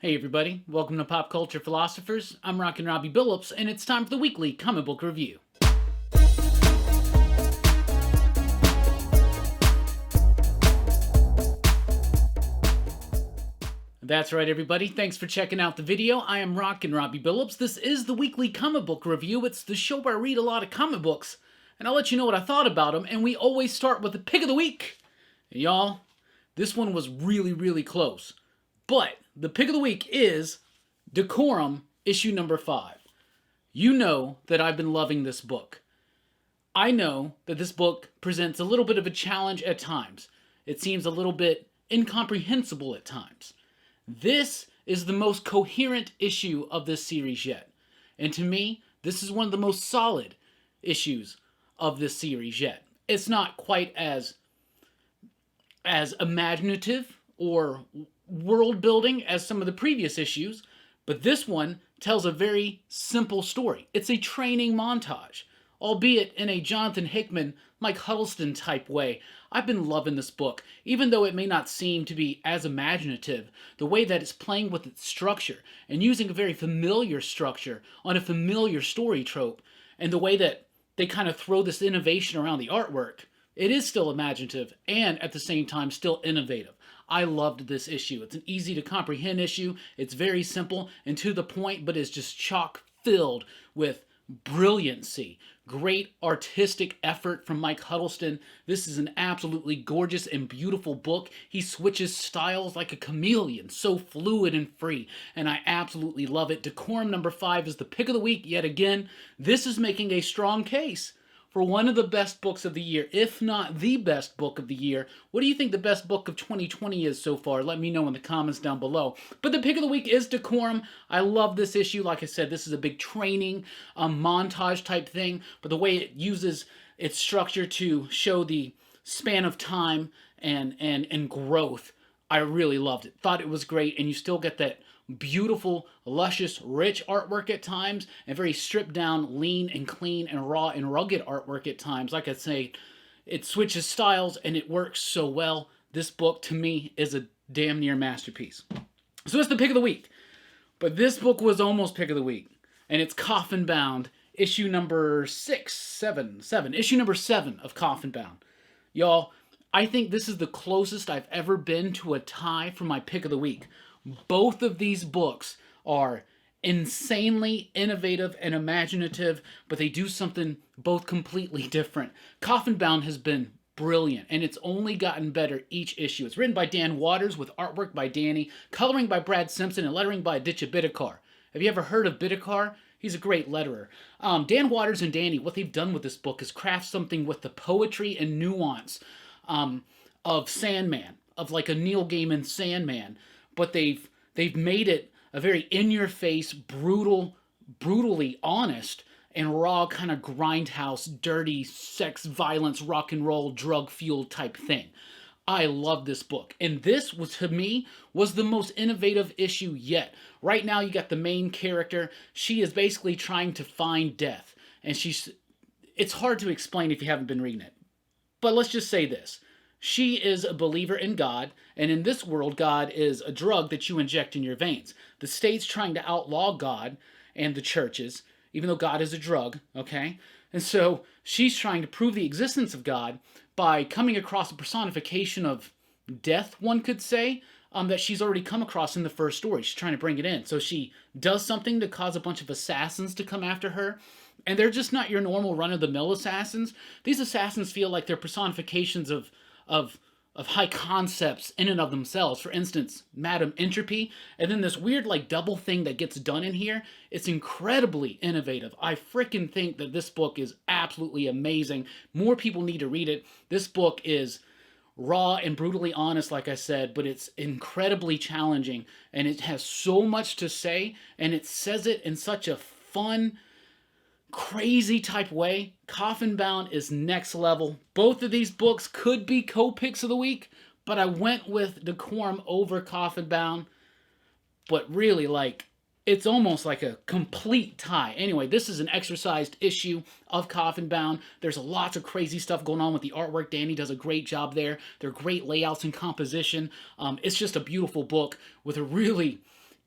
Hey everybody, welcome to Pop Culture Philosophers. I'm Rockin' Robbie Billups, and it's time for the weekly comic book review. That's right everybody, thanks for checking out the video. I am Rockin' Robbie Billups. This is the weekly comic book review. It's the show where I read a lot of comic books, and I'll let you know what I thought about them, and we always start with the pick of the week. And y'all, this one was really close. But the pick of the week is Decorum, issue number 5. You know that I've been loving this book. I know that this book presents a little bit of a challenge at times. It seems a little bit incomprehensible at times. This is the most coherent issue of this series yet. And to me, this is one of the most solid issues of this series yet. It's not quite as imaginative or world building as some of the previous issues, but this one tells a very simple story. It's a training montage, albeit in a Jonathan Hickman, Mike Huddleston type way. I've been loving this book, even though it may not seem to be as imaginative. The way that it's playing with its structure and using a very familiar structure on a familiar story trope, and the way that they kind of throw this innovation around the artwork, it is still imaginative and at the same time still innovative. I loved this issue. It's an easy to comprehend issue. It's very simple and to the point, but it's just chock filled with brilliancy. Great artistic effort from Mike Huddleston. This is an absolutely gorgeous and beautiful book. He switches styles like a chameleon, so fluid and free, and I absolutely love it. Decorum number 5 is the pick of the week yet again. This is making a strong case for one of the best books of the year, if not the best book of the year. What do you think the best book of 2020 is so far? Let me know in the comments down below. But the pick of the week is Decorum. I love this issue. Like I said, this is a big training montage type thing, but the way it uses its structure to show the span of time and growth, I really loved it. Thought it was great, and you still get that beautiful, luscious, rich artwork at times, and very stripped down, lean and clean and raw and rugged artwork at times. Like I say, it switches styles and it works so well. This book, to me, is a damn near masterpiece. So it's the pick of the week. But this book was almost pick of the week, and it's Coffin Bound, issue number 7 of Coffin Bound. Y'all, I think this is the closest I've ever been to a tie for my pick of the week. Both of these books are insanely innovative and imaginative, but they do something both completely different. Coffin Bound has been brilliant, and it's only gotten better each issue. It's written by Dan Waters with artwork by Danny, coloring by Brad Simpson, and lettering by Aditya Bidikar. Have you ever heard of Bidikar? He's a great letterer. Dan Waters and Danny, what they've done with this book is craft something with the poetry and nuance of Sandman, of like a Neil Gaiman Sandman. But they've made it a very in-your-face, brutally honest and raw kind of grindhouse, dirty, sex, violence, rock and roll, drug-fueled type thing. I love this book. And this was, to me, was the most innovative issue yet. Right now, you got the main character. She is basically trying to find death. And it's hard to explain if you haven't been reading it. But let's just say this. She is a believer in God, and in this world, God is a drug that you inject in your veins. The state's trying to outlaw God and the churches, even though God is a drug, okay? And so she's trying to prove the existence of God by coming across a personification of death, one could say, that she's already come across in the first story. She's trying to bring it in. So she does something to cause a bunch of assassins to come after her, and they're just not your normal run-of-the-mill assassins. These assassins feel like they're personifications of high concepts in and of themselves. For instance, Madam Entropy, and then this weird like double thing that gets done in here. It's incredibly innovative. I freaking think that this book is absolutely amazing. More people need to read it. This book is raw and brutally honest, like I said, but it's incredibly challenging, and it has so much to say, and it says it in such a fun, crazy type way. Coffin Bound is next level. Both of these books could be co-picks of the week, but I went with Decorum over Coffin Bound. But really, like, it's almost like a complete tie. Anyway, this is an exercised issue of Coffin Bound. There's lots of crazy stuff going on with the artwork. Danny does a great job there. They're great layouts and composition. It's just a beautiful book with a really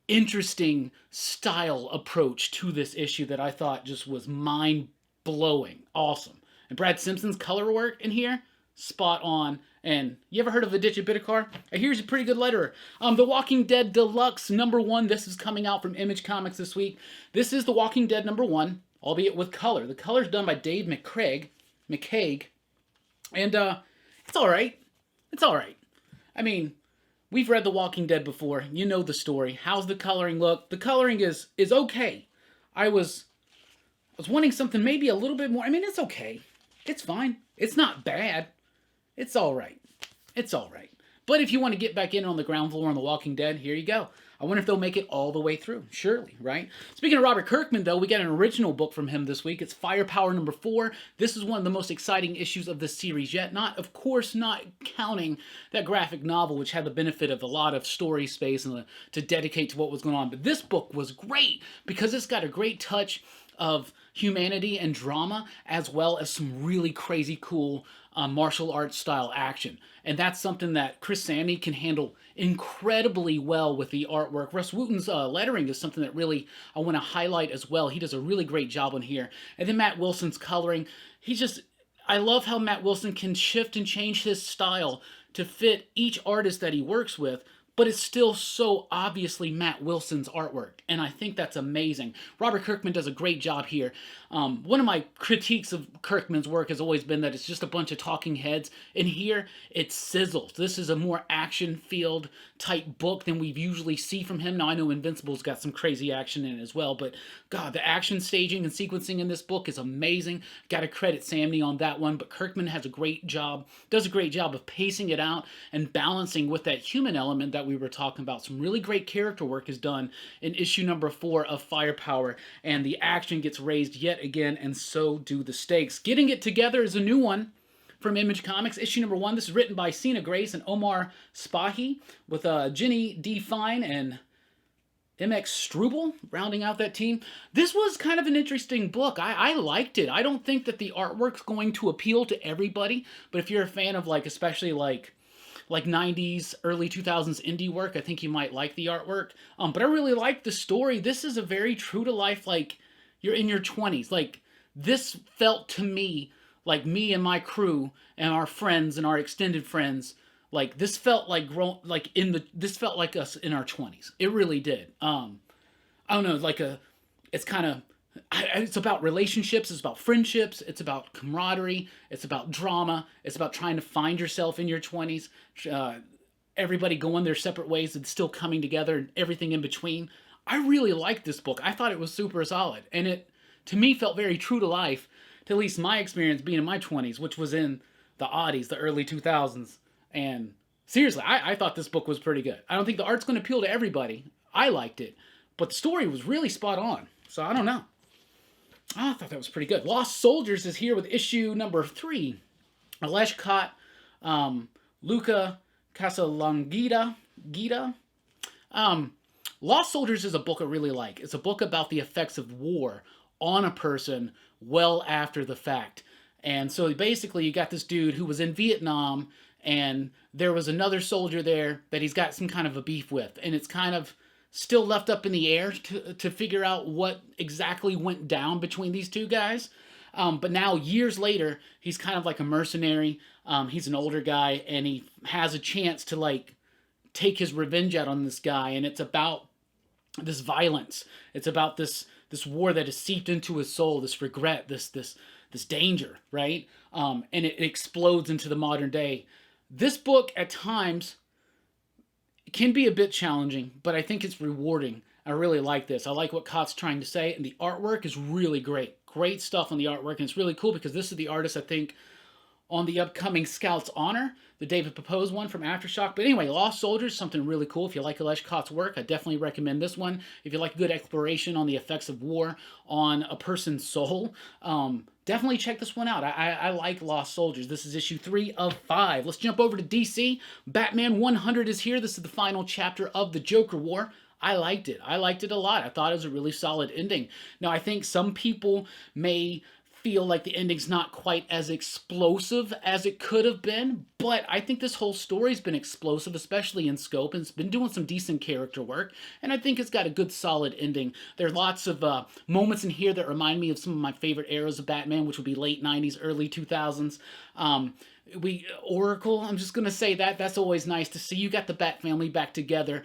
interesting style approach to this issue that I thought just was mind-blowing. Awesome. And Brad Simpson's color work in here, spot on. And you ever heard of Aditya Bidikar? Here's a pretty good letterer. The Walking Dead Deluxe #1. This is coming out from Image Comics this week. This is The Walking Dead #1, albeit with color. The color's done by Dave McCaig. And it's all right. It's all right. I mean, we've read The Walking Dead before. You know the story. How's the coloring look? The coloring is okay. I was wanting something maybe a little bit more. I mean, it's okay. It's fine. It's not bad. It's all right. It's all right. But if you want to get back in on the ground floor on The Walking Dead, here you go. I wonder if they'll make it all the way through. Surely, right? Speaking of Robert Kirkman, though, we got an original book from him this week. It's Firepower #4. This is one of the most exciting issues of the series yet. Of course, not counting that graphic novel, which had the benefit of a lot of story space and to dedicate to what was going on. But this book was great because it's got a great touch of humanity and drama, as well as some really crazy cool martial arts style action. And that's something that Chris Samnee can handle incredibly well with the artwork. Russ Wooten's lettering is something that really I want to highlight as well. He does a really great job on here. And then Matt Wilson's coloring. I love how Matt Wilson can shift and change his style to fit each artist that he works with, but it's still so obviously Matt Wilson's artwork, and I think that's amazing. Robert Kirkman does a great job here. One of my critiques of Kirkman's work has always been that it's just a bunch of talking heads, and here it sizzles. This is a more action-filled type book than we usually see from him. Now, I know Invincible's got some crazy action in it as well, but God, the action staging and sequencing in this book is amazing. Got to credit Samnee on that one, but Kirkman does a great job of pacing it out and balancing with that human element that we were talking about. Some really great character work is done in issue #4 of Firepower, and the action gets raised yet again, and so do the stakes. Getting It Together is a new one from Image Comics, issue #1. This is written by Sina Grace and Omar Spahi, with Jenny D. Fine and MX Struble rounding out that team. This was kind of an interesting book. I liked it. I don't think that the artwork's going to appeal to everybody, but if you're a fan of especially 90s, early 2000s indie work, I think you might like the artwork. But I really like the story. This is a very true to life, you're in your 20s. This felt to me like me and my crew and our friends and our extended friends. This felt this felt like us in our 20s. It really did. I don't know, it's about relationships, it's about friendships, it's about camaraderie, it's about drama, it's about trying to find yourself in your 20s, everybody going their separate ways and still coming together and everything in between. I really liked this book. I thought it was super solid, and it, to me, felt very true to life, to at least my experience being in my 20s, which was in the oddies, the early 2000s, and seriously, I thought this book was pretty good. I don't think the art's going to appeal to everybody. I liked it, but the story was really spot on, so I don't know. I thought that was pretty good. Lost Soldiers is here with issue #3. Alesh Kott, Luca Casalangida. Lost Soldiers is a book I really like. It's a book about the effects of war on a person well after the fact. And so basically you got this dude who was in Vietnam, and there was another soldier there that he's got some kind of a beef with. And it's kind of still left up in the air to figure out what exactly went down between these two guys. But now, years later, he's kind of like a mercenary. He's an older guy, and he has a chance to take his revenge out on this guy. And it's about this violence. It's about this war that has seeped into his soul, this regret, this danger, right? And it explodes into the modern day. This book, at times, can be a bit challenging, but I think it's rewarding. I really like this. I like what Kott's trying to say, and the artwork is really great. Great stuff on the artwork, and it's really cool because this is the artist, I think, on the upcoming Scout's Honor, the David Pepose one from Aftershock. But anyway, Lost Soldiers, something really cool. If you like Alesh Kott's work, I definitely recommend this one. If you like good exploration on the effects of war on a person's soul, definitely check this one out. I like Lost Soldiers. This is issue 3 of 5. Let's jump over to DC. Batman 100 is here. This is the final chapter of the Joker War. I liked it. I liked it a lot. I thought it was a really solid ending. Now, I think some people may feel like the ending's not quite as explosive as it could have been, but I think this whole story's been explosive, especially in scope, and it's been doing some decent character work, and I think it's got a good solid ending. There are lots of moments in here that remind me of some of my favorite eras of Batman, which would be late 90s, early 2000s. Oracle, I'm just gonna say that's always nice to see. You got the Bat family back together.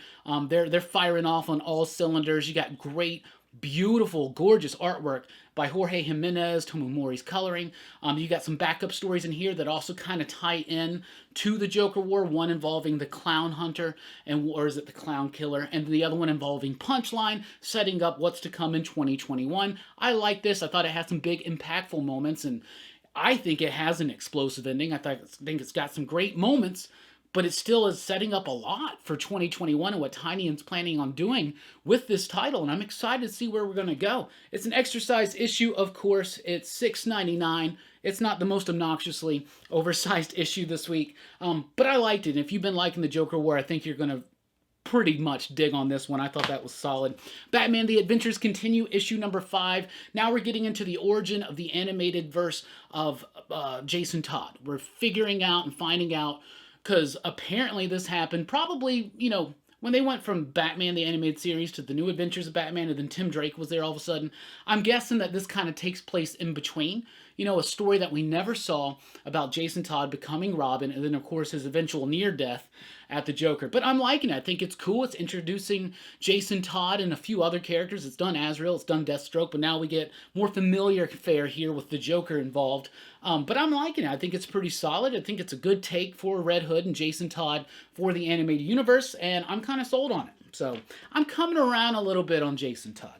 They're firing off on all cylinders. You got great, beautiful, gorgeous artwork by Jorge Jimenez, Tomomori's coloring. You got some backup stories in here that also kind of tie in to the Joker War, one involving the Clown Hunter, or is it the Clown Killer, and the other one involving Punchline, setting up what's to come in 2021. I like this. I thought it had some big, impactful moments, and I think it has an explosive ending. I think it's got some great moments, but it still is setting up a lot for 2021 and what Tynion's planning on doing with this title, and I'm excited to see where we're going to go. It's an extra-sized issue, of course. It's $6.99. It's not the most obnoxiously oversized issue this week, but I liked it. And if you've been liking the Joker War, I think you're going to pretty much dig on this one. I thought that was solid. Batman The Adventures Continue, issue number 5. Now we're getting into the origin of the animated verse of Jason Todd. We're figuring out and finding out, because apparently this happened probably, when they went from Batman the Animated Series to the New Adventures of Batman, and then Tim Drake was there all of a sudden. I'm guessing that this kind of takes place in between. A story that we never saw about Jason Todd becoming Robin, and then, of course, his eventual near-death at the Joker. But I'm liking it. I think it's cool. It's introducing Jason Todd and a few other characters. It's done Azrael, it's done Deathstroke, but now we get more familiar fare here with the Joker involved. But I'm liking it. I think it's pretty solid. I think it's a good take for Red Hood and Jason Todd for the animated universe, and I'm kind of sold on it. So I'm coming around a little bit on Jason Todd.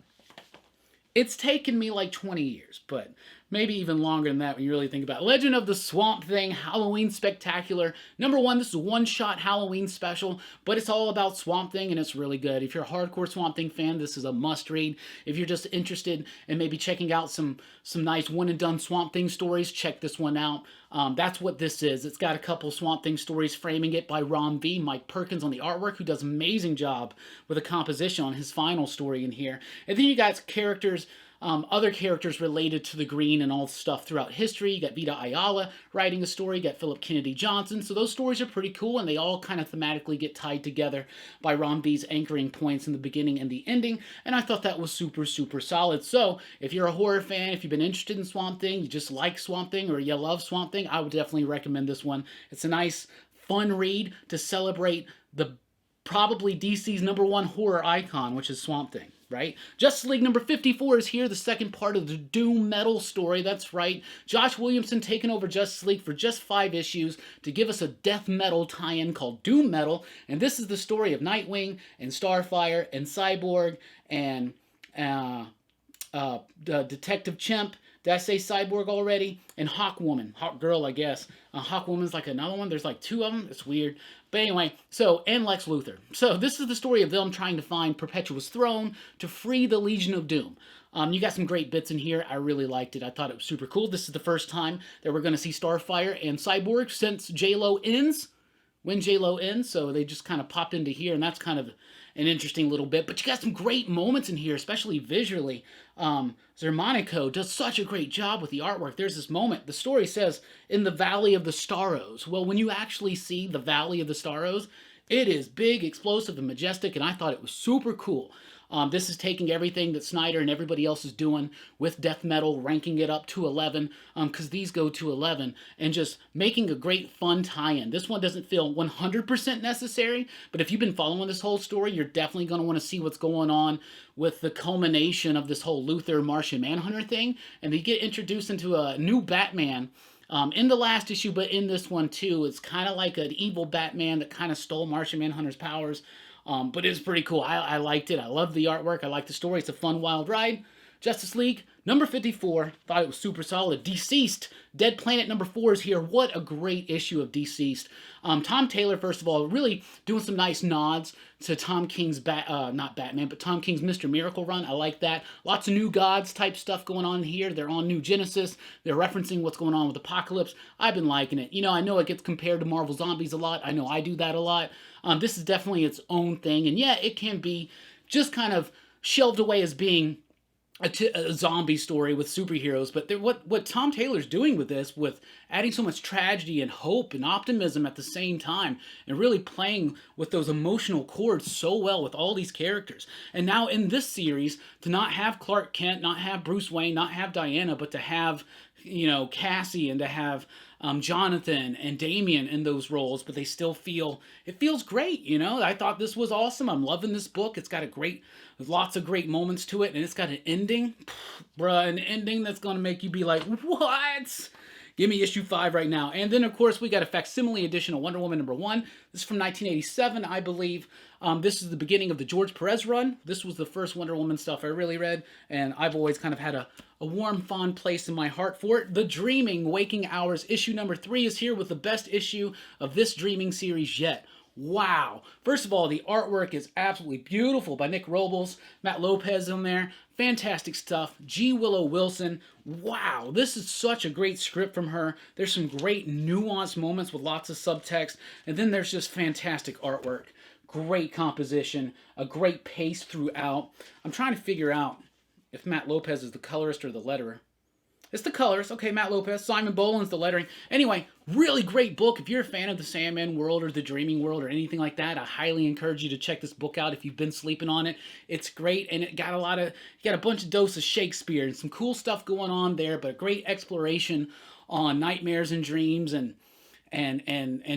It's taken me like 20 years, but maybe even longer than that when you really think about it. Legend of the Swamp Thing Halloween Spectacular. Number 1, this is a one-shot Halloween special, but it's all about Swamp Thing, and it's really good. If you're a hardcore Swamp Thing fan, this is a must-read. If you're just interested in maybe checking out some nice one-and-done Swamp Thing stories, check this one out. That's what this is. It's got a couple Swamp Thing stories framing it by Ron V. Mike Perkins on the artwork, who does an amazing job with the composition on his final story in here. And then you got characters, other characters related to the Green and all stuff throughout history. You got Vita Ayala writing a story. You got Philip Kennedy Johnson. So those stories are pretty cool, and they all kind of thematically get tied together by Ron V's anchoring points in the beginning and the ending. And I thought that was super, super solid. So if you're a horror fan, if you've been interested in Swamp Thing, you just like Swamp Thing, or you love Swamp Thing, I would definitely recommend this one. It's a nice, fun read to celebrate the probably DC's #1 horror icon, which is Swamp Thing. Right? Justice League number 54 is here, the second part of the Doom Metal story. That's right. Josh Williamson taking over Justice League for just 5 issues to give us a death metal tie-in called Doom Metal. And this is the story of Nightwing and Starfire and Cyborg and Detective Chimp. Did I say Cyborg already? And Hawkwoman. Hawkgirl, I guess. Hawkwoman's like another one. There's like 2 of them. It's weird. But anyway, and Lex Luthor. So this is the story of them trying to find Perpetua's throne to free the Legion of Doom. You got some great bits in here. I really liked it. I thought it was super cool. This is the first time that we're going to see Starfire and Cyborg since J-Lo ends. When J-Lo ends, so they just kind of popped into here, and that's kind of an interesting little bit. But you got some great moments in here, especially visually. Zermanico does such a great job with the artwork. There's this moment, the story says, in the Valley of the Starros. Well, when you actually see the Valley of the Starros, it is big, explosive, and majestic, and I thought it was super cool. This is taking everything that Snyder and everybody else is doing with death metal, ranking it up to 11, because these go to 11, and just making a great fun tie-in. This one doesn't feel 100% necessary, but if you've been following this whole story, you're definitely going to want to see what's going on with the culmination of this whole Luthor Martian Manhunter thing, and they get introduced into a new Batman in the last issue, but in this one too. It's kind of like an evil Batman that kind of stole Martian Manhunter's powers. But it's pretty cool. I liked it. I love the artwork. I like the story. It's a fun, wild ride. Justice League, number 54. Thought it was super solid. DCeased, Dead Planet number 4 is here. What a great issue of DCeased. Tom Taylor, first of all, really doing some nice nods to Tom King's, not Batman, but Tom King's Mr. Miracle run. I like that. Lots of New Gods type stuff going on here. They're on New Genesis. They're referencing what's going on with Apocalypse. I've been liking it. I know it gets compared to Marvel Zombies a lot. I know I do that a lot. This is definitely its own thing. And yeah, it can be just kind of shelved away as being a zombie story with superheroes, but what Tom Taylor's doing with this, with adding so much tragedy and hope and optimism at the same time, and really playing with those emotional chords so well with all these characters. And now in this series, to not have Clark Kent, not have Bruce Wayne, not have Diana, but to have, you know, Cassie, and to have Jonathan and Damian in those roles, but they still feel, it feels great, you know. I thought this was awesome. I'm loving this book. It's got a great, lots of great moments to it, and it's got an ending, bruh, an ending that's gonna make you be like, what? Give me issue 5 right now. And then, of course, we got a facsimile edition of Wonder Woman #1. This is from 1987, I believe. This is the beginning of the George Perez run. This was the first Wonder Woman stuff I really read, and I've always kind of had a warm, fond place in my heart for it. The Dreaming Waking Hours issue #3 is here with the best issue of this Dreaming series yet. Wow. First of all, the artwork is absolutely beautiful by Nick Robles, Matt Lopez in there. Fantastic stuff. G. Willow Wilson. Wow, this is such a great script from her. There's some great nuanced moments with lots of subtext, and then there's just fantastic artwork. Great composition, a great pace throughout. I'm trying to figure out if Matt Lopez is the colorist or the letterer. It's the colors. Okay, Matt Lopez. Simon Boland's the lettering. Anyway, really great book. If you're a fan of the Sandman world or the Dreaming world or anything like that, I highly encourage you to check this book out if you've been sleeping on it. It's great, and it got a bunch of dose of Shakespeare and some cool stuff going on there, but a great exploration on nightmares and dreams and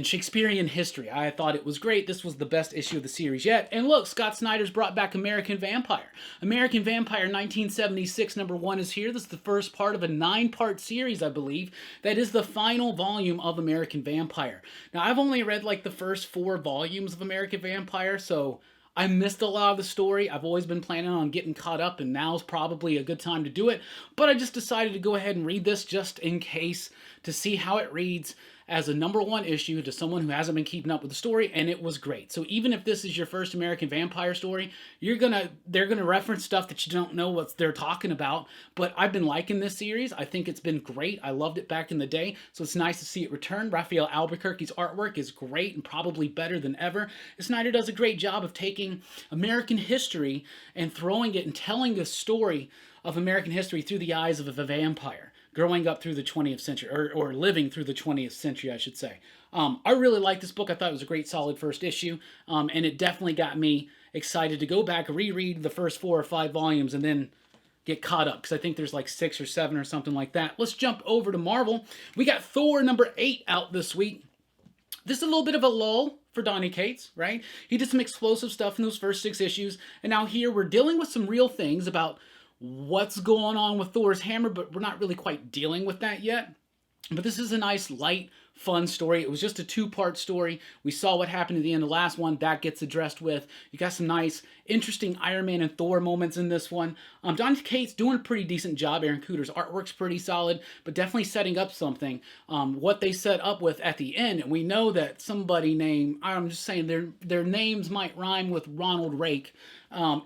Shakespearean history. I thought it was great. This was the best issue of the series yet. And look, Scott Snyder's brought back American Vampire. American Vampire 1976 #1 is here. This is the first part of a 9-part series, I believe. That is the final volume of American Vampire. Now, I've only read like the first 4 volumes of American Vampire, so I missed a lot of the story. I've always been planning on getting caught up, and now's probably a good time to do it. But I just decided to go ahead and read this just in case, to see how it reads as a #1 issue to someone who hasn't been keeping up with the story, and it was great. So even if this is your first American Vampire story, they're gonna reference stuff that you don't know what they're talking about. But I've been liking this series. I think it's been great. I loved it back in the day, so it's nice to see it return. Raphael Albuquerque's artwork is great and probably better than ever. Snyder does a great job of taking American history and throwing it and telling the story of American history through the eyes of a vampire, growing up through the 20th century, or living through the 20th century, I should say. I really liked this book. I thought it was a great, solid first issue, and it definitely got me excited to go back, reread the first 4 or 5 volumes, and then get caught up, because I think there's like 6 or 7 or something like that. Let's jump over to Marvel. We got Thor #8 out this week. This is a little bit of a lull for Donny Cates, right? He did some explosive stuff in those first 6 issues, and now here we're dealing with some real things about what's going on with Thor's hammer, but we're not really quite dealing with that yet. But this is a nice, light, fun story. It was just a 2-part story. We saw what happened at the end of the last one. That gets addressed with. You got some nice, interesting Iron Man and Thor moments in this one. Donny Cates doing a pretty decent job. Aaron Kuder's artwork's pretty solid, but definitely setting up something. What they set up with at the end, and we know that somebody named, I'm just saying their names might rhyme with Ronald Rake,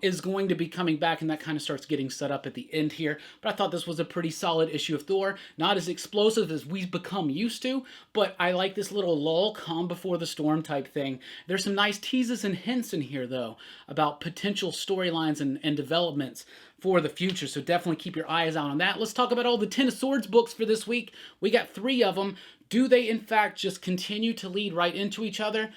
is going to be coming back, and that kind of starts getting set up at the end here. But I thought this was a pretty solid issue of Thor. Not as explosive as we've become used to, but I like this little lull, calm before the storm type thing. There's some nice teases and hints in here, though, about potential storylines and developments for the future, so definitely keep your eyes out on that. Let's talk about all the Ten of Swords books for this week. We got 3 of them. Do they, in fact, just continue to lead right into each other?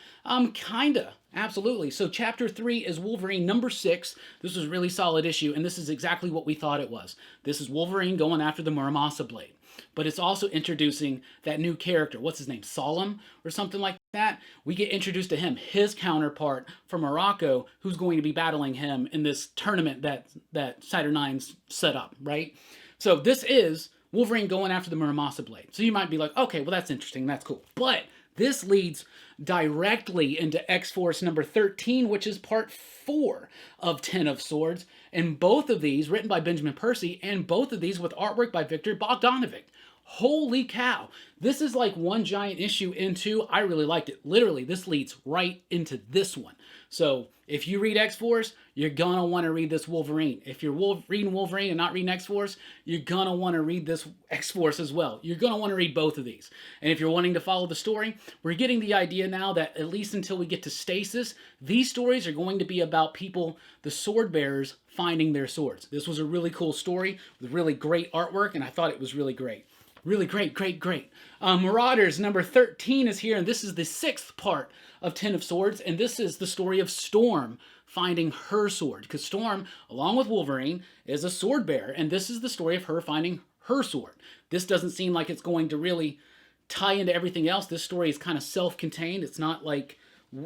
Kinda. Absolutely. So chapter 3 is Wolverine #6. This was a really solid issue, and this is exactly what we thought it was. This is Wolverine going after the Muramasa blade. But it's also introducing that new character. What's his name? Solemn or something like that? We get introduced to him, his counterpart from Morocco, who's going to be battling him in this tournament that Cider Nine's set up, right? So this is Wolverine going after the Muramasa blade. So you might be like, okay, well, that's interesting. That's cool. But this leads directly into X-Force #13, which is part 4 of 10 of Swords. And both of these, written by Benjamin Percy, and both of these with artwork by Victor Bogdanovic. Holy cow. This is like one giant issue into. I really liked it. Literally, this leads right into this one. So if you read X-Force, you're going to want to read this Wolverine. If you're reading Wolverine and not reading X-Force, you're going to want to read this X-Force as well. You're going to want to read both of these. And if you're wanting to follow the story, we're getting the idea now that at least until we get to Stasis, these stories are going to be about people, the sword bearers, finding their swords. This was a really cool story with really great artwork, and I thought it was really great. Really great, great, great. Marauders number 13 is here, and this is the 6th part of Ten of Swords, and this is the story of Storm finding her sword. Because Storm, along with Wolverine, is a sword bearer, and this is the story of her finding her sword. This doesn't seem like it's going to really tie into everything else. This story is kind of self-contained. It's not like,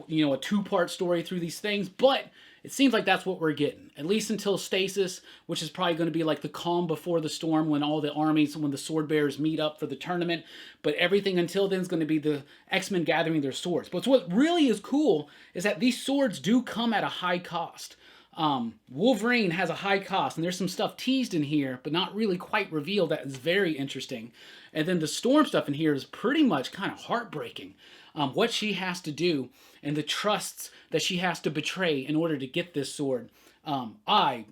you know, a 2-part story through these things, but it seems like that's what we're getting, at least until Stasis, which is probably going to be like the calm before the storm when all the armies, when the sword bearers meet up for the tournament. But everything until then is going to be the X-Men gathering their swords. But what really is cool is that these swords do come at a high cost. Wolverine has a high cost, and there's some stuff teased in here, but not really quite revealed that is very interesting. And then the Storm stuff in here is pretty much kind of heartbreaking. What she has to do and the trusts that she has to betray in order to get this sword. I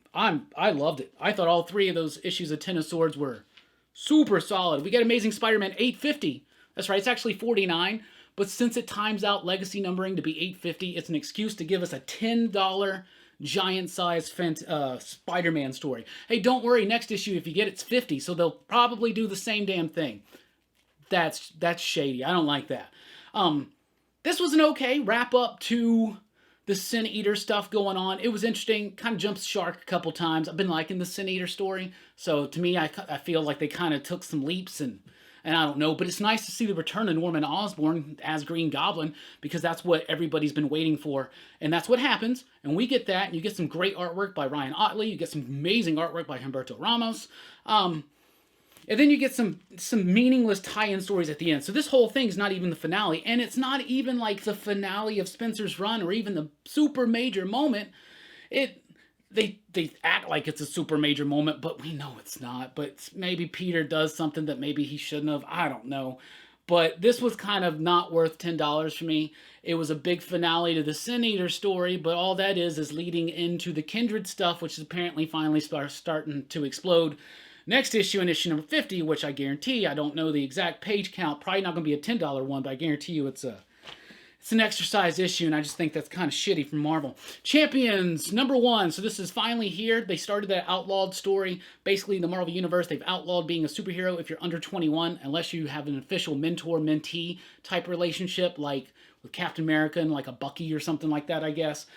loved it. I thought all 3 of those issues of Ten of Swords were super solid. We get Amazing Spider-Man 850. That's right, it's actually 49. But since it times out legacy numbering to be 850, it's an excuse to give us a $10 giant-sized Spider-Man story. Hey, don't worry, next issue, if you get it's 50, so they'll probably do the same damn thing. That's shady. I don't like that. This was an okay wrap-up to the Sin Eater stuff going on. It was interesting. Kind of jumped shark a couple times. I've been liking the Sin Eater story. So to me, I feel like they kind of took some leaps and I don't know. But it's nice to see the return of Norman Osborn as Green Goblin because that's what everybody's been waiting for. And that's what happens. And we get that. And you get some great artwork by Ryan Ottley. You get some amazing artwork by Humberto Ramos. And then you get some meaningless tie-in stories at the end. So this whole thing's not even the finale. And it's not even like the finale of Spencer's run or even the super major moment. They act like it's a super major moment, but we know it's not. But maybe Peter does something that maybe he shouldn't have. I don't know. But this was kind of not worth $10 for me. It was a big finale to the Sin Eater story, but all that is leading into the Kindred stuff, which is apparently finally starting to explode. Next issue, in issue number 50, which I guarantee, I don't know the exact page count, probably not going to be a $10 one, but I guarantee you it's an exercise issue, and I just think that's kind of shitty from Marvel. Champions, number 1. So this is finally here. They started that outlawed story. Basically, in the Marvel Universe, they've outlawed being a superhero if you're under 21, unless you have an official mentor-mentee type relationship, like with Captain America and like a Bucky or something like that, I guess.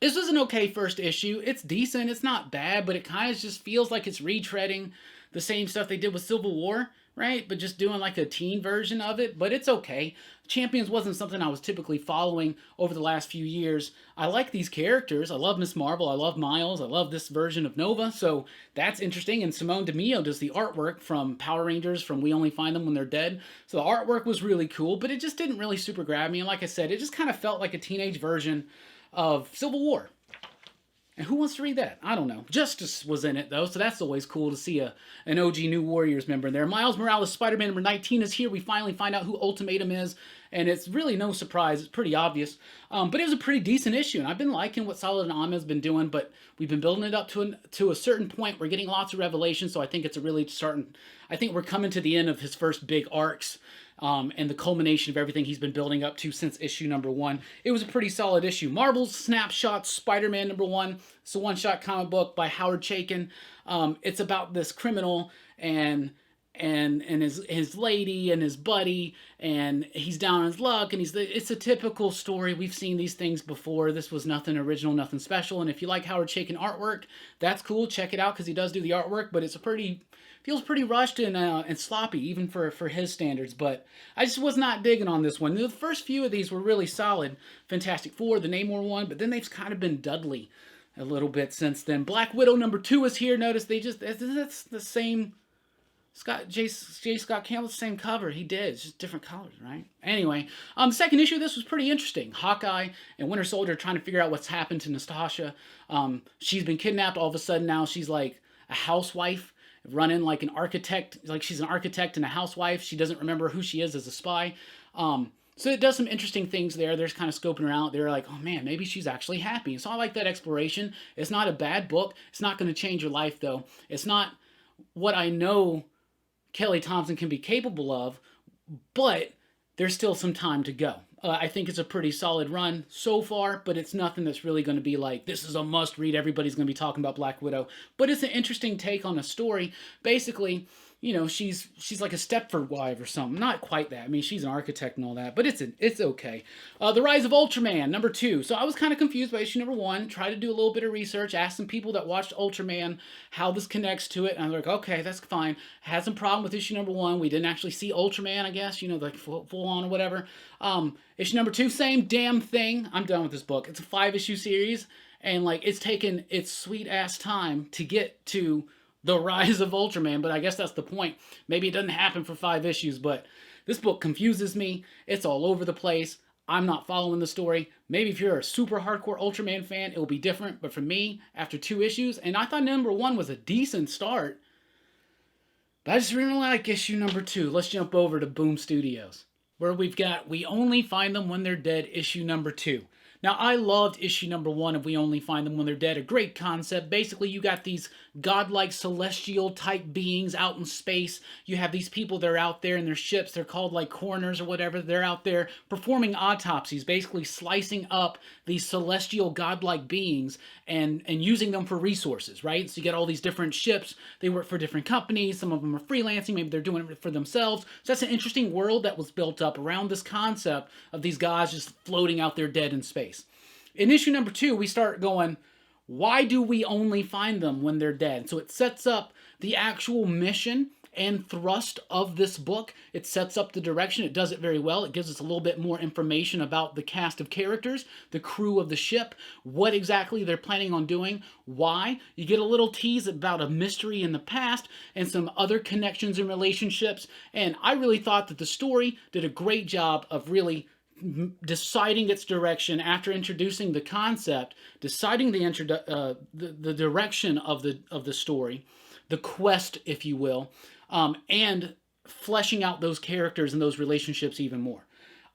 This was an okay first issue. It's decent. It's not bad, but it kind of just feels like it's retreading the same stuff they did with Civil War, right? But just doing like a teen version of it, but it's okay. Champions wasn't something I was typically following over the last few years. I like these characters. I love Miss Marvel. I love Miles. I love this version of Nova, so that's interesting. And Simone DeMeo does the artwork from Power Rangers, from We Only Find Them When They're Dead. So the artwork was really cool, but it just didn't really super grab me. And like I said, it just kind of felt like a teenage version of Civil War. And who wants to read that? I don't know. Justice was in it, though, so that's always cool to see an OG New Warriors member in there. Miles Morales, Spider-Man number 19 is here. We finally find out who Ultimatum is, and it's really no surprise. It's pretty obvious. But it was a pretty decent issue, and I've been liking what Solid and Ahmed's been doing, but we've been building it up to a certain point. We're getting lots of revelations, so I think it's a really starting... I think we're coming to the end of his first big arcs. And the culmination of everything he's been building up to since issue number 1. It was a pretty solid issue. Marvel's Snapshot Spider-Man number 1. It's a one-shot comic book by Howard Chaykin. It's about this criminal and his lady and his buddy, and he's down on his luck, and it's a typical story. We've seen these things before. This was nothing original, nothing special. And if you like Howard Chaykin artwork, that's cool. Check it out because he does do the artwork, but it's feels pretty rushed and sloppy, even for his standards. But I just was not digging on this one. The first few of these were really solid. Fantastic Four, the Namor one, but then they've kind of been Dudley a little bit since then. Black Widow number 2 is here. Notice that's the same J. Scott Campbell's the same cover. He did. It's just different colors, right? Anyway, the second issue of this was pretty interesting. Hawkeye and Winter Soldier trying to figure out what's happened to Natasha. She's been kidnapped. All of a sudden now she's like a housewife. running like an architect, like she's an architect and a housewife. She doesn't remember who she is as a spy. So it does some interesting things there. There's kind of scoping her out. They're like, oh man, maybe she's actually happy. So I like that exploration. It's not a bad book. It's not going to change your life, though. It's not what I know Kelly Thompson can be capable of, but there's still some time to go. I think it's a pretty solid run so far, but it's nothing that's really going to be like, this is a must read. Everybody's going to be talking about Black Widow. But it's an interesting take on a story. Basically, you know, she's like a Stepford wife or something. Not quite that. I mean, she's an architect and all that, but it's okay. The Rise of Ultraman, number 2. So I was kind of confused by issue number 1. Tried to do a little bit of research, asked some people that watched Ultraman how this connects to it, and I was like, okay, that's fine. Had some problem with issue number 1. We didn't actually see Ultraman, I guess, you know, like full on or whatever. Issue number 2, same damn thing. I'm done with this book. It's a 5-issue series, and like it's taken its sweet ass time to get to the Rise of Ultraman, but I guess that's the point. Maybe it doesn't happen for 5 issues, but this book confuses me. It's all over the place. I'm not following the story. Maybe if you're a super hardcore Ultraman fan, it'll be different, but for me, after 2 issues, and I thought number 1 was a decent start, but I just really like issue number 2. Let's jump over to Boom Studios, where we've got We Only Find Them When They're Dead, issue number 2. Now, I loved issue number 1 of We Only Find Them When They're Dead. A great concept. Basically, you got these godlike celestial type beings out in space. You have these people that are out there in their ships. They're called like coroners or whatever. They're out there performing autopsies, basically slicing up these celestial godlike beings and using them for resources, right? So you get all these different ships. They work for different companies. Some of them are freelancing. Maybe they're doing it for themselves. So that's an interesting world that was built up around this concept of these guys just floating out there dead in space. In issue number 2, we start going, why do we only find them when they're dead? So it sets up the actual mission and thrust of this book. It sets up the direction. It does it very well. It gives us a little bit more information about the cast of characters, the crew of the ship, what exactly they're planning on doing, why. You get a little tease about a mystery in the past and some other connections and relationships. And I really thought that the story did a great job of really deciding its direction after introducing the concept, deciding the direction of the story, the quest, if you will, and fleshing out those characters and those relationships even more.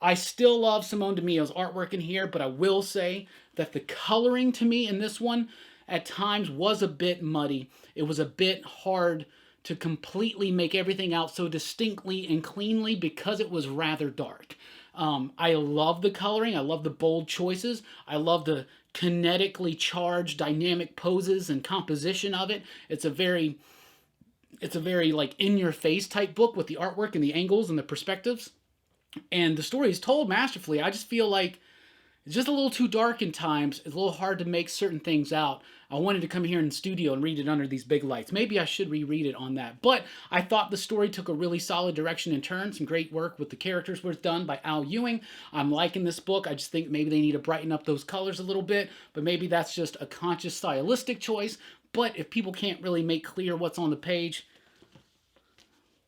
I still love Simone DeMille's artwork in here, but I will say that the coloring to me in this one at times was a bit muddy. It was a bit hard to completely make everything out so distinctly and cleanly because it was rather dark. I love the coloring. I love the bold choices. I love the kinetically charged dynamic poses and composition of it. It's a very like in-your-face type book with the artwork and the angles and the perspectives. And the story is told masterfully. I just feel like it's just a little too dark in times. It's a little hard to make certain things out. I wanted to come here in the studio and read it under these big lights. Maybe I should reread it on that. But I thought the story took a really solid direction and turn. Some great work with the characters was done by Al Ewing. I'm liking this book. I just think maybe they need to brighten up those colors a little bit. But maybe that's just a conscious stylistic choice. But if people can't really make clear what's on the page,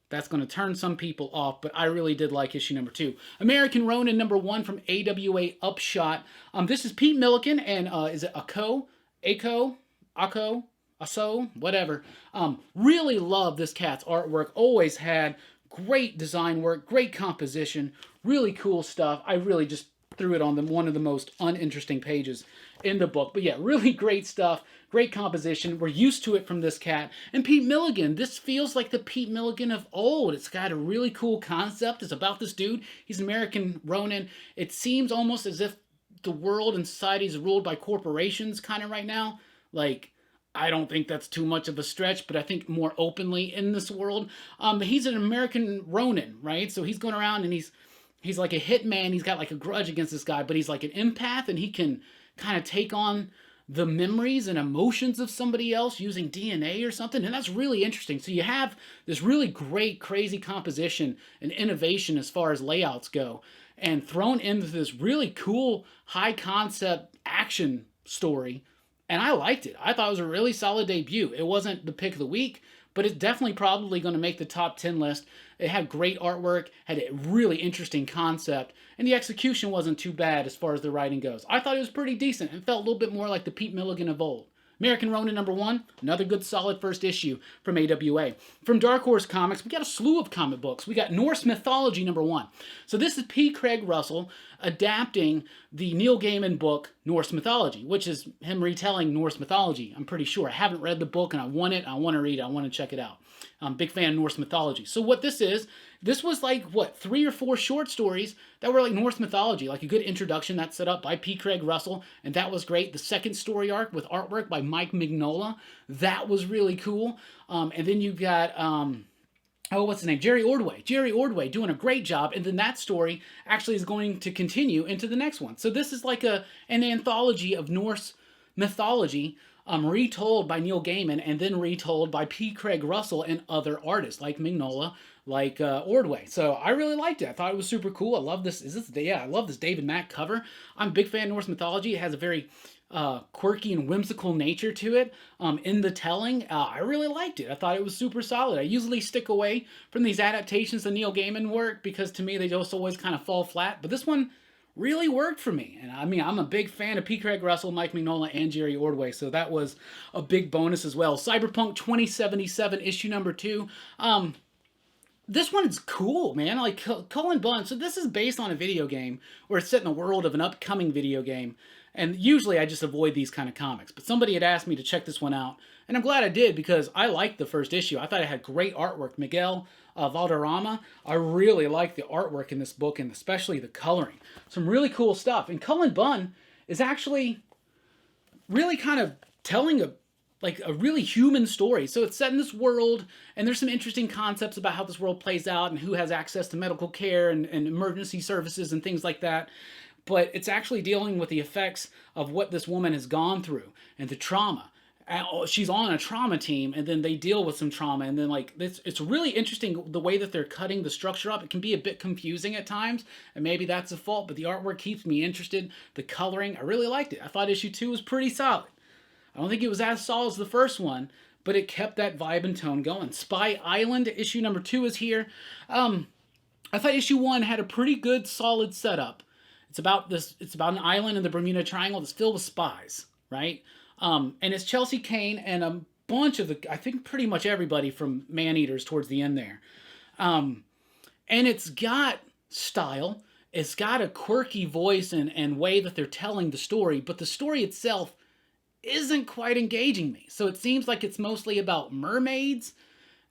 that's going to turn some people off, but I really did like issue number 2. American Ronin number 1 from AWA Upshot. This is Pete Milliken and is it Ako, Aso, whatever. Really love this cat's artwork. Always had great design work, great composition, really cool stuff. I really just threw it on one of the most uninteresting pages in the book. But yeah, really great stuff. Great composition. We're used to it from this cat. And Pete Milligan. This feels like the Pete Milligan of old. It's got a really cool concept. It's about this dude. He's an American Ronin. It seems almost as if the world and society is ruled by corporations kind of right now. Like, I don't think that's too much of a stretch, but I think more openly in this world. He's an American Ronin, right? So he's going around and he's like a hitman. He's got like a grudge against this guy, but he's like an empath and he can kind of take on the memories and emotions of somebody else using DNA or something. And that's really interesting. So you have this really great, crazy composition and innovation as far as layouts go. And thrown into this really cool, high concept action story. And I liked it. I thought it was a really solid debut. It wasn't the pick of the week, but it's definitely probably going to make the top 10 list. It had great artwork, had a really interesting concept, and the execution wasn't too bad as far as the writing goes. I thought it was pretty decent and felt a little bit more like the Pete Milligan of old. American Ronin #1, another good solid first issue from AWA. From Dark Horse Comics, we got a slew of comic books. We got Norse Mythology #1. So this is P. Craig Russell adapting the Neil Gaiman book Norse Mythology, which is him retelling Norse mythology, I'm pretty sure. I haven't read the book and I want it. I want to read it. I want to check it out. I'm a big fan of Norse mythology. So what this is, this was like, what, 3 or 4 short stories that were like Norse mythology, like a good introduction that's set up by P. Craig Russell, and that was great. The second story arc with artwork by Mike Mignola, that was really cool. And then you got, what's his name? Jerry Ordway. Jerry Ordway doing a great job, and then that story actually is going to continue into the next one. So this is like an anthology of Norse mythology, retold by Neil Gaiman and then retold by P. Craig Russell and other artists like Mignola, like Ordway. So I really liked it. I thought it was super cool. I love this. I love this David Mack cover. I'm a big fan of Norse mythology. It has a very quirky and whimsical nature to it in the telling. I really liked it. I thought it was super solid. I usually stick away from these adaptations of Neil Gaiman work because to me they just always kind of fall flat. But this one really worked for me. And I mean, I'm a big fan of P. Craig Russell, Mike Mignola, and Jerry Ordway, so that was a big bonus as well. Cyberpunk 2077, issue #2. This one is cool, man. Like, Cullen Bunn. So this is based on a video game, where it's set in the world of an upcoming video game. And usually I just avoid these kind of comics. But somebody had asked me to check this one out, and I'm glad I did because I liked the first issue. I thought it had great artwork. Miguel Valderrama, I really like the artwork in this book, and especially the coloring. Some really cool stuff. And Cullen Bunn is actually really kind of telling a really human story. So it's set in this world, and there's some interesting concepts about how this world plays out and who has access to medical care and emergency services and things like that. But it's actually dealing with the effects of what this woman has gone through and the trauma. She's on a trauma team, and then they deal with some trauma, and then like it's really interesting the way that they're cutting the structure up. It can be a bit confusing at times, and maybe that's a fault, but the artwork keeps me interested. The coloring, I really liked it. I thought issue 2 was pretty solid. I don't think it was as solid as the first one, but it kept that vibe and tone going. Spy Island, issue #2 is here. I thought issue 1 had a pretty good, solid setup. It's about an island in the Bermuda Triangle that's filled with spies, right? And it's Chelsea Kane and a bunch of I think pretty much everybody from Man-Eaters towards the end there. And it's got style. It's got a quirky voice and way that they're telling the story, but the story itself isn't quite engaging me. So it seems like it's mostly about mermaids,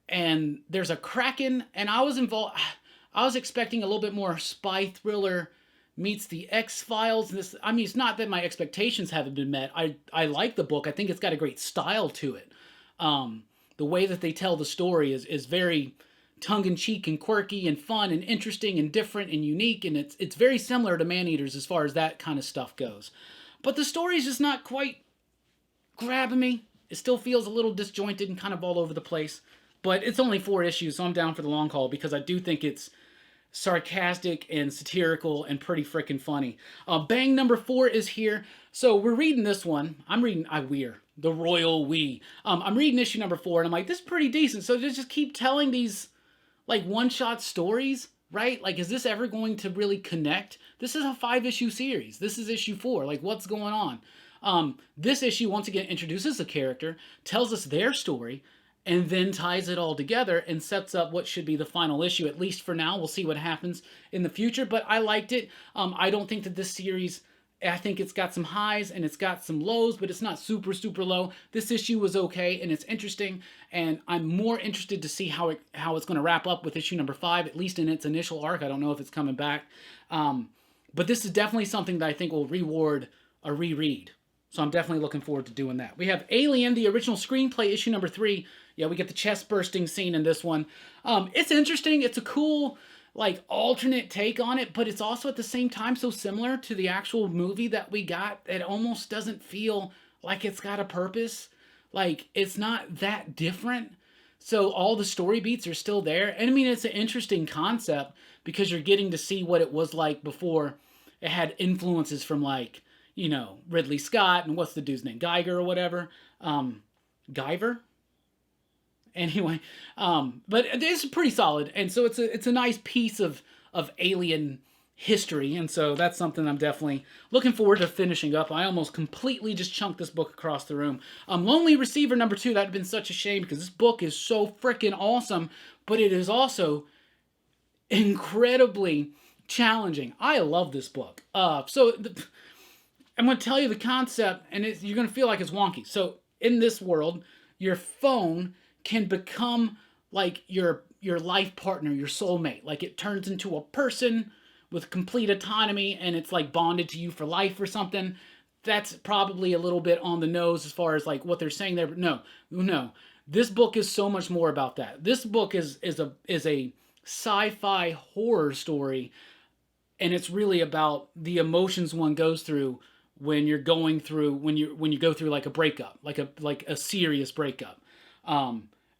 and there's a kraken, and I was expecting a little bit more spy thriller meets the X-Files. I mean, it's not that my expectations haven't been met. I like the book. I think it's got a great style to it. The way that they tell the story is very tongue-in-cheek and quirky and fun and interesting and different and unique, and it's very similar to Man-Eaters as far as that kind of stuff goes. But the story's just not quite grabbing me. It still feels a little disjointed and kind of all over the place. But it's only 4 issues, so I'm down for the long haul because I do think it's sarcastic and satirical and pretty freaking funny. Bang #4 is here. So we're reading this one. I'm reading Weir, the Royal We. I'm reading issue #4, and I'm like, this is pretty decent. So they just keep telling these like one-shot stories, right? Like, is this ever going to really connect? This is a 5-issue series. This is issue 4. Like, what's going on? This issue, once again, introduces a character, tells us their story, and then ties it all together and sets up what should be the final issue, at least for now. We'll see what happens in the future, but I liked it. I don't think that this series, I think it's got some highs and it's got some lows, but it's not super, super low. This issue was okay, and it's interesting, and I'm more interested to see how it's going to wrap up with issue #5, at least in its initial arc. I don't know if it's coming back. But this is definitely something that I think will reward a reread. So I'm definitely looking forward to doing that. We have Alien, the original screenplay, issue #3. Yeah, we get the chest-bursting scene in this one. It's interesting. It's a cool, like, alternate take on it, but it's also at the same time so similar to the actual movie that we got, it almost doesn't feel like it's got a purpose. Like, it's not that different. So all the story beats are still there. And I mean, it's an interesting concept because you're getting to see what it was like before it had influences from, like, you know, Ridley Scott and what's the dude's name? Geiger or whatever. Guyver? Anyway, but it's pretty solid. And so it's a nice piece of alien history, and so that's something I'm definitely looking forward to finishing up. I almost completely just chunked this book across the room. Lonely Receiver #2, that would have been such a shame because this book is so freaking awesome, but it is also incredibly challenging. I love this book. I'm going to tell you the concept, and you're going to feel like it's wonky. So in this world, your phone can become like your life partner, your soulmate. Like it turns into a person with complete autonomy, and it's like bonded to you for life or something. That's probably a little bit on the nose as far as like what they're saying there, but no. This book is so much more about that. This book is a sci-fi horror story, and it's really about the emotions one goes through when you go through like a breakup, like a serious breakup.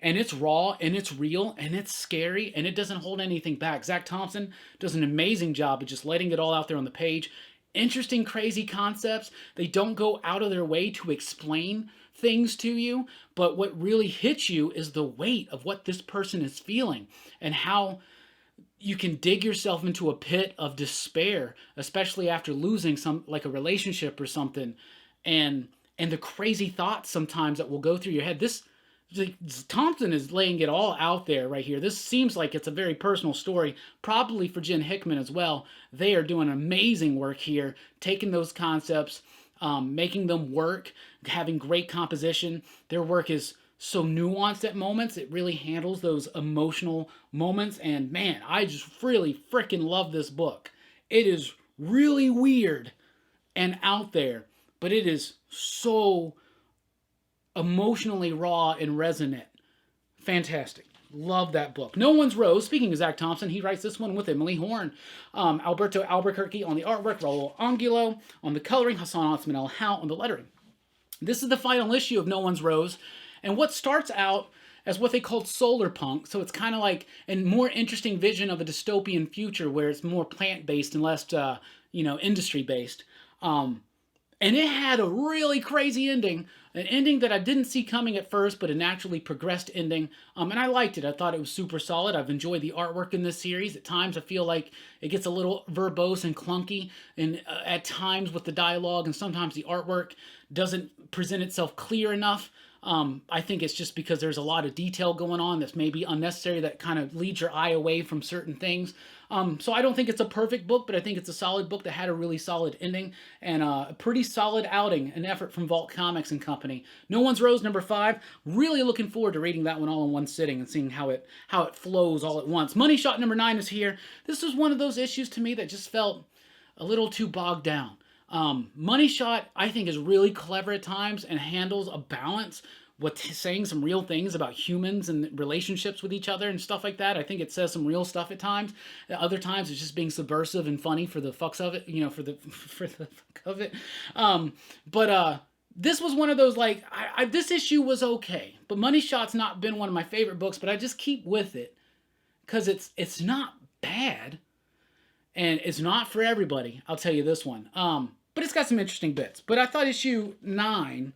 And it's raw, and it's real, and it's scary, and it doesn't hold anything back. Zach Thompson does an amazing job of just letting it all out there on the page. Interesting, crazy concepts. They don't go out of their way to explain things to you, but what really hits you is the weight of what this person is feeling and how you can dig yourself into a pit of despair, especially after losing like a relationship or something, and the crazy thoughts sometimes that will go through your head. Thompson is laying it all out there right here. This seems like it's a very personal story, probably for Jen Hickman as well. They are doing amazing work here, taking those concepts, making them work, having great composition. Their work is so nuanced at moments. It really handles those emotional moments. And man, I just really freaking love this book. It is really weird and out there, but it is so emotionally raw and resonant. Fantastic. Love that book. No One's Rose. Speaking of Zach Thompson, he writes this one with Emily Horn. Alberto Albuquerque on the artwork, Raul Angulo on the coloring, Hassan Osman El Hout on the lettering. This is the final issue of No One's Rose, and what starts out as what they called solar punk, so it's kind of like a more interesting vision of a dystopian future where it's more plant-based and less, industry-based. And it had a really crazy ending, an ending that I didn't see coming at first, but a naturally progressed ending. And I liked it. I thought it was super solid. I've enjoyed the artwork in this series. At times, I feel like it gets a little verbose and clunky, and at times with the dialogue, and sometimes the artwork doesn't present itself clear enough. I think it's just because there's a lot of detail going on that's maybe unnecessary that kind of leads your eye away from certain things. So I don't think it's a perfect book, but I think it's a solid book that had a really solid ending and a pretty solid outing, an effort from Vault Comics and Company. No One's Rose #5. Really looking forward to reading that one all in one sitting and seeing how it flows all at once. Money Shot #9 is here. This was one of those issues to me that just felt a little too bogged down. Money Shot, I think, is really clever at times and handles a balance with saying some real things about humans and relationships with each other and stuff like that. I think it says some real stuff at times. At other times, it's just being subversive and funny for the fucks of it, for the fuck of it. This was one of those, like, this issue was okay, but Money Shot's not been one of my favorite books, but I just keep with it because it's not bad. And it's not for everybody, I'll tell you this one. But it's got some interesting bits. But I thought issue 9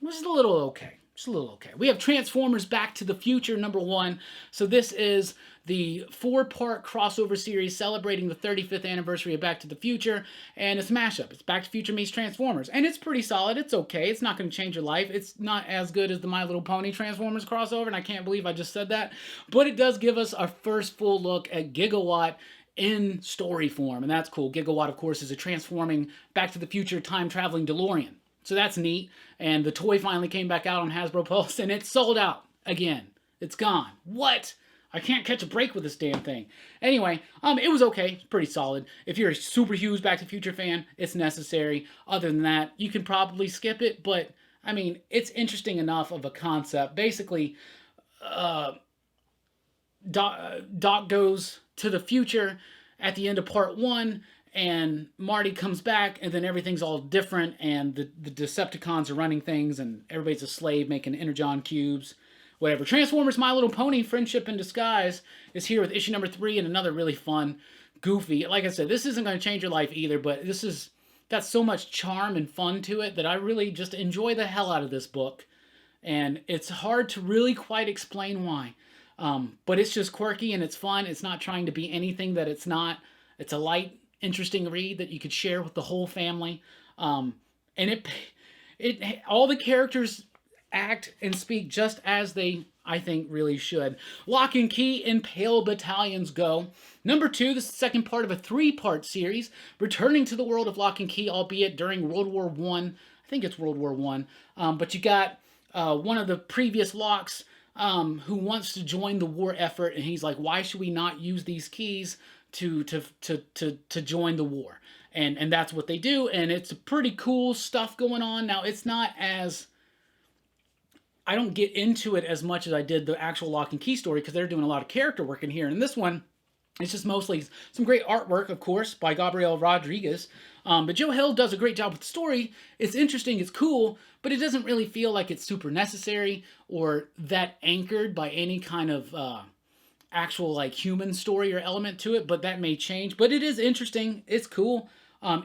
was a little okay. Just a little okay. We have Transformers Back to the Future #1. So this is the 4-part crossover series celebrating the 35th anniversary of Back to the Future. And it's a mashup. It's Back to the Future meets Transformers. And it's pretty solid. It's okay. It's not going to change your life. It's not as good as the My Little Pony Transformers crossover. And I can't believe I just said that. But it does give us our first full look at Gigawatt in story form, and that's cool. Gigawatt, of course, is a transforming Back to the Future time-traveling DeLorean. So that's neat, and the toy finally came back out on Hasbro Pulse, and it's sold out again. It's gone. What? I can't catch a break with this damn thing. Anyway, it was okay. It's pretty solid. If you're a super huge Back to the Future fan, it's necessary. Other than that, you can probably skip it, but, I mean, it's interesting enough of a concept. Basically, Doc goes to the future at the end of part 1, and Marty comes back, and then everything's all different, and the Decepticons are running things, and everybody's a slave making Energon cubes, whatever. Transformers My Little Pony Friendship in Disguise is here with issue #3 and another really fun, goofy. Like I said, this isn't going to change your life either, but this is got so much charm and fun to it that I really just enjoy the hell out of this book, and it's hard to really quite explain why. But it's just quirky and it's fun. It's not trying to be anything that it's not. It's a light, interesting read that you could share with the whole family. And it all the characters act and speak just as they, I think, really should. Lock and Key and Pale Battalions Go. Number 2, this is the second part of a 3-part series, returning to the world of Lock and Key, albeit during World War One. I think it's World War One. But you got one of the previous Locks who wants to join the war effort, and he's like, why should we not use these keys to join the war? And that's what they do, and it's pretty cool stuff going on. Now, it's not as... I don't get into it as much as I did the actual Lock and Key story, because they're doing a lot of character work in here. And in this one, it's just mostly some great artwork, of course, by Gabriel Rodriguez. But Joe Hill does a great job with the story. It's interesting, it's cool, but it doesn't really feel like it's super necessary or that anchored by any kind of actual like human story or element to it. But that may change. But it is interesting. It's cool.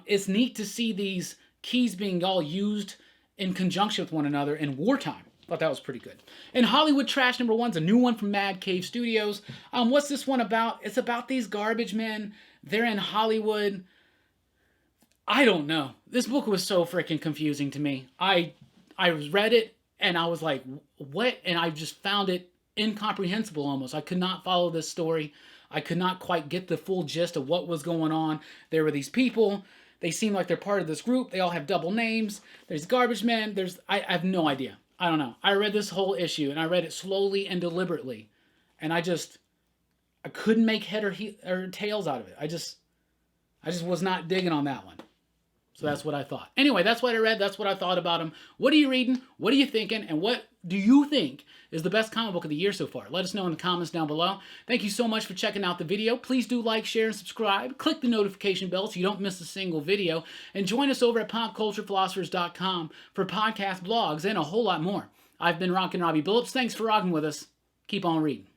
It's neat to see these keys being all used in conjunction with one another in wartime. Thought that was pretty good. And Hollywood Trash number 1's a new one from Mad Cave Studios. What's this one about? It's about these garbage men. They're in Hollywood. I don't know. This book was so freaking confusing to me. I read it and I was like, what? And I just found it incomprehensible almost. I could not follow this story. I could not quite get the full gist of what was going on. There were these people. They seem like they're part of this group. They all have double names. There's garbage men. I have no idea. I don't know. I read this whole issue, and I read it slowly and deliberately, and I couldn't make head or tails out of it. I just was not digging on that one. So that's what I thought. Anyway, that's what I read. That's what I thought about him. What are you reading? What are you thinking? And what do you think is the best comic book of the year so far? Let us know in the comments down below. Thank you so much for checking out the video. Please do like, share, and subscribe. Click the notification bell so you don't miss a single video. And join us over at popculturephilosophers.com for podcasts, blogs, and a whole lot more. I've been Rockin' Robbie Billups. Thanks for rocking with us. Keep on reading.